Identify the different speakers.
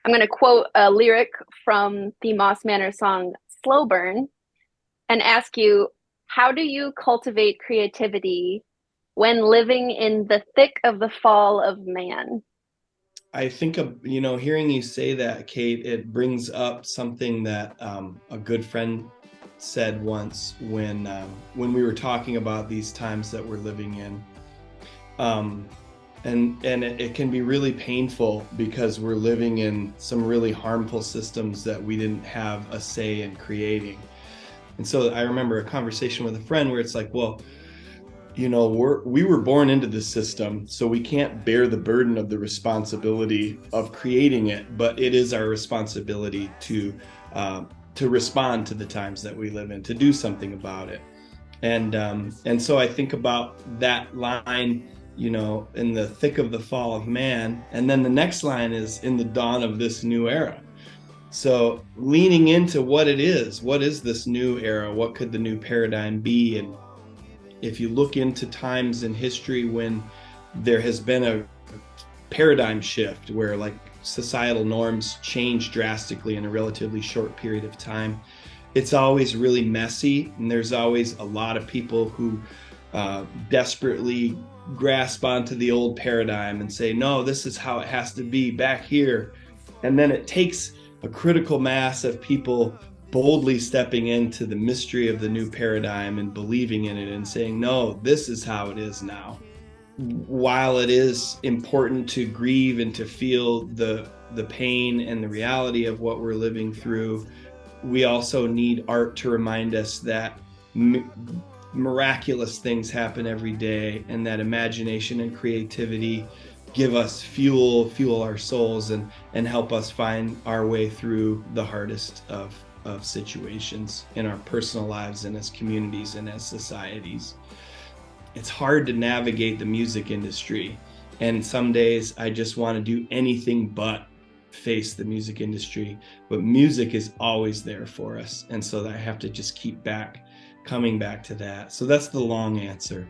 Speaker 1: I'm going to quote a lyric from the Moss Manor song Slowburn and ask you, how do you cultivate creativity when living in the thick of the fall of man?
Speaker 2: I think hearing you say that, Kate, it brings up something that a good friend said once when we were talking about these times that we're living in. Um, and it can be really painful because we're living in some really harmful systems that we didn't have a say in creating. And so I remember a conversation with a friend where it's like, well, we were born into this system, so we can't bear the burden of the responsibility of creating it, but it is our responsibility to respond to the times that we live in, to do something about it. And so I think about that line, in the thick of the fall of man, and then the next line is in the dawn of this new era. So leaning into what is this new era? What could the new paradigm be? And if you look into times in history when there has been a paradigm shift where like societal norms change drastically in a relatively short period of time, it's always really messy, and there's always a lot of people who desperately grasp onto the old paradigm and say, no, this is how it has to be back here. And then it takes a critical mass of people boldly stepping into the mystery of the new paradigm and believing in it and saying, no, this is how it is now. While it is important to grieve and to feel the pain and the reality of what we're living through, we also need art to remind us that miraculous things happen every day, and that imagination and creativity give us fuel our souls, and help us find our way through the hardest of situations in our personal lives and as communities and as societies. It's hard to navigate the music industry, and some days I just want to do anything but face the music industry, but music is always there for us, and so I have to just keep coming back to that. So that's the long answer.